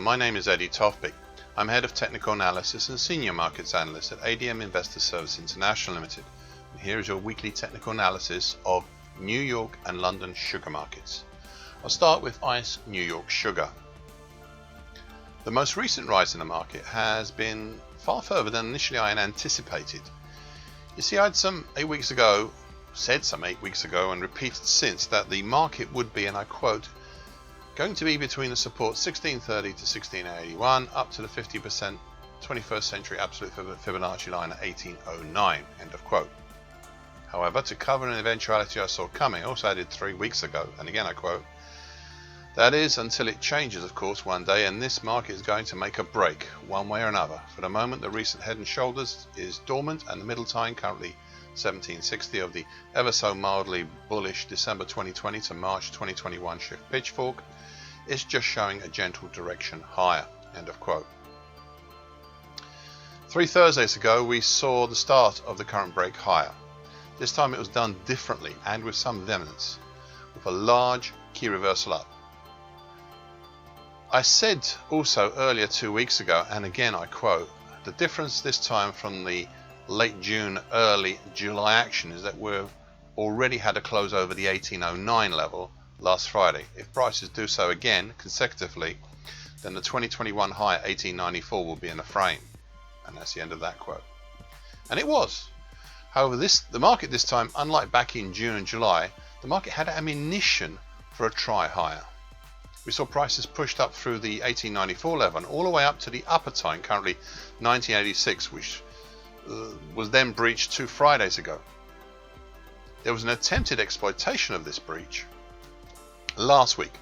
my name is Eddie Tofpik. I'm Head of Technical Analysis and Senior Markets Analyst at ADM Investor Service International Limited. And here is your weekly technical analysis of New York and London sugar markets. I'll start with ICE New York Sugar. The most recent rise in the market has been far further than initially I had anticipated. You see, I'd said some 8 weeks ago and repeated since that the market would be, and I quote, going to be between the support 1630 to 1681 up to the 50% 21st century absolute Fibonacci line at 1809, end of quote. However, to cover an eventuality I saw coming, I also added 3 weeks ago, and again I quote, that is until it changes, of course, one day, and this market is going to make a break one way or another. For the moment, the recent head and shoulders is dormant, and the middle time, currently 1760 of the ever so mildly bullish December 2020 to March 2021 shift pitchfork, is just showing a gentle direction higher, end of quote. 3 Thursdays ago, we saw the start of the current break higher. This time it was done differently and with some vehemence, with a large key reversal up. I said also earlier 2 weeks ago, and again I quote, the difference this time from the late June, early July action is that we've already had a close over the 1809 level last Friday. If prices do so again consecutively, then the 2021 high at 1894 will be in the frame. And that's the end of that quote. And it was. However, the market this time, unlike back in June and July, the market had ammunition for a try higher. We saw prices pushed up through the 1894 level and all the way up to the upper time, currently 1986, which was then breached 2 Fridays ago. There was an attempted exploitation of this breach last week,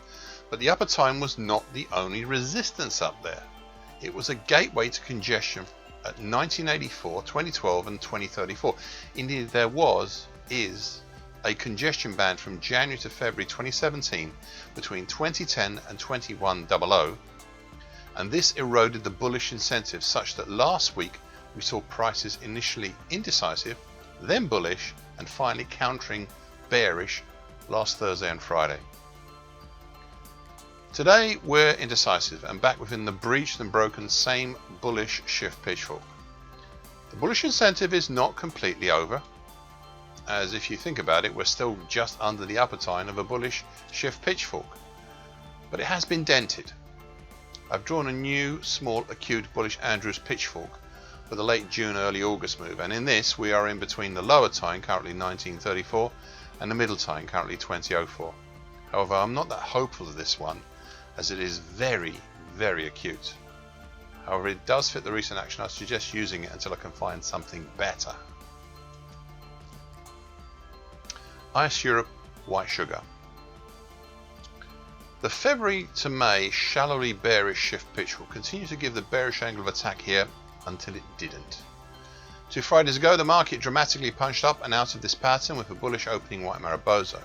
but the upper time was not the only resistance up there. It was a gateway to congestion at 1984, 2012 and 2034. Indeed, there is a congestion band from January to February 2017 between 2010 and 2100, and this eroded the bullish incentive such that last week we saw prices initially indecisive, then bullish, and finally countering bearish last Thursday and Friday. Today we're indecisive and back within the breached and broken same bullish shift pitchfork. The bullish incentive is not completely over, as if you think about it, we're still just under the upper time of a bullish shift pitchfork, but it has been dented. I've drawn a new small acute bullish Andrews pitchfork for the late June early August move, and in this we are in between the lower time, currently 1934, and the middle time, currently 2004. However, I'm not that hopeful of this one, as it is very, very acute. However, it does fit the recent action. I suggest using it until I can find something better. ICE Europe White Sugar. The February to May shallowly bearish shift pitch will continue to give the bearish angle of attack here until it didn't. 2 Fridays ago, the market dramatically punched up and out of this pattern with a bullish opening white Mariposa.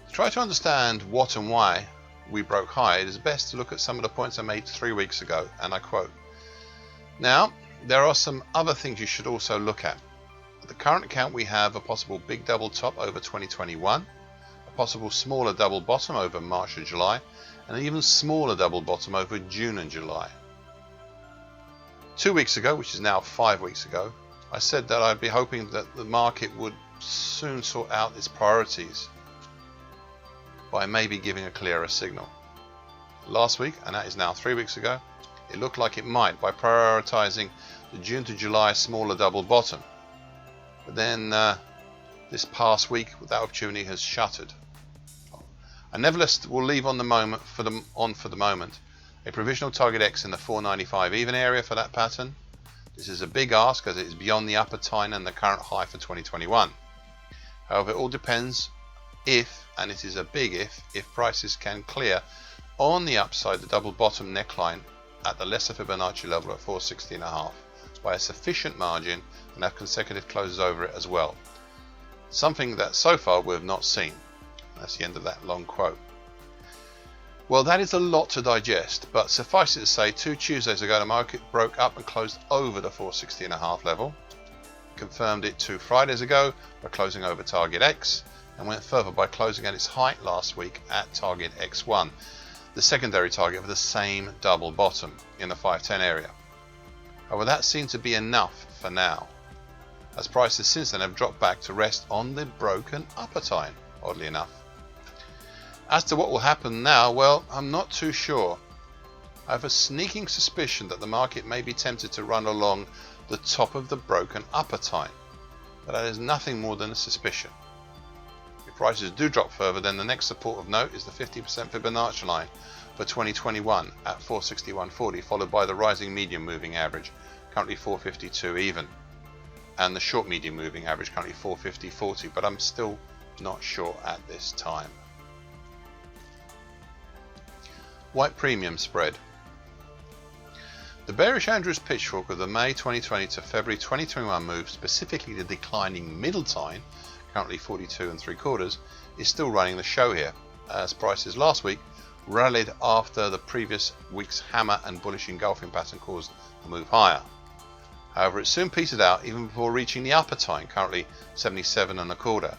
To try to understand what and why we broke high, it is best to look at some of the points I made 3 weeks ago, and I quote, now, there are some other things you should also look at. At the current account, we have a possible big double top over 2021, a possible smaller double bottom over March and July, and an even smaller double bottom over June and July. 2 weeks ago, which is now 5 weeks ago, I said that I'd be hoping that the market would soon sort out its priorities by maybe giving a clearer signal. Last week, and that is now 3 weeks ago, it looked like it might by prioritizing the June to July smaller double bottom. But then this past week, that opportunity has shuttered. I nevertheless will leave on for the moment a provisional target X in the 495 even area for that pattern. This is a big ask as it is beyond the upper time and the current high for 2021. However, it all depends if, and it is a big if prices can clear on the upside the double bottom neckline at the lesser Fibonacci level at 460.5 by a sufficient margin and have consecutive closes over it as well. Something that so far we have not seen. That's the end of that long quote. Well, that is a lot to digest, but suffice it to say, 2 Tuesdays ago the market broke up and closed over the 460.5 level. Confirmed it 2 Fridays ago by closing over target X, and went further by closing at its height last week at target X1. the secondary target for the same double bottom in the 510 area. However, that seemed to be enough for now, as prices since then have dropped back to rest on the broken upper tine, oddly enough. As to what will happen now, well, I'm not too sure. I have a sneaking suspicion that the market may be tempted to run along the top of the broken upper tine, but that is nothing more than a suspicion. If prices do drop further, then the next support of note is the 50% Fibonacci line for 2021 at 461.40, followed by the rising medium moving average, currently 452 even, and the short medium moving average, currently 450.40, but I'm still not sure at this time. White premium spread. The bearish Andrews pitchfork of the May 2020 to February 2021 move, specifically the declining middle tine, currently 42 3/4, is still running the show here, as prices last week rallied after the previous week's hammer and bullish engulfing pattern caused the move higher. However, it soon petered out even before reaching the upper tine, currently 77 1/4,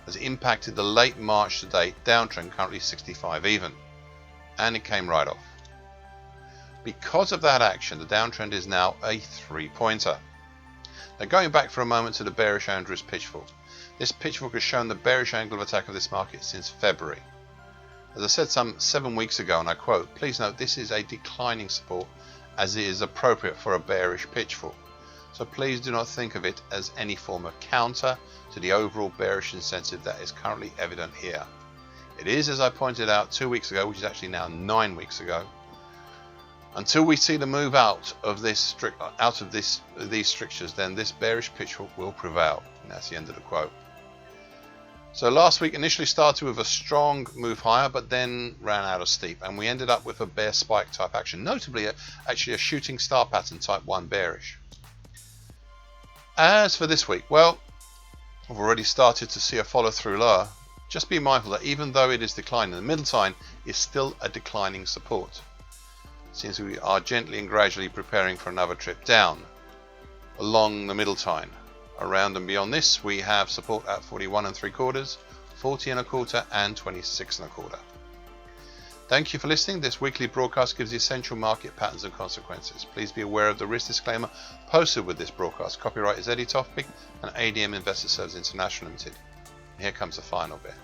as it impacted the late March to date downtrend, currently 65 even, and it came right off. Because of that action, the downtrend is now a 3-pointer. Now, going back for a moment to the bearish Andrews pitchfork, this pitchfork has shown the bearish angle of attack of this market since February. As I said some 7 weeks ago, and I quote, "Please note this is a declining support as it is appropriate for a bearish pitchfork. So please do not think of it as any form of counter to the overall bearish incentive that is currently evident here. It is, as I pointed out 2 weeks ago, which is actually now 9 weeks ago. Until we see the move out of these strictures, then this bearish pitchfork will prevail." And that's the end of the quote. So last week initially started with a strong move higher, but then ran out of steep, and we ended up with a bear spike type action, notably actually a shooting star pattern type 1 bearish. As for this week, well, I've already started to see a follow through lower. Just be mindful that even though it is declining, the middle tine is still a declining support. It seems we are gently and gradually preparing for another trip down along the middle tine. Around and beyond this, we have support at 41 3/4, 40 1/4, and 26 1/4. Thank you for listening. This weekly broadcast gives the essential market patterns and consequences. Please be aware of the risk disclaimer posted with this broadcast. Copyright is Tofpik and ADM Investor Services International Limited. And here comes the final bit.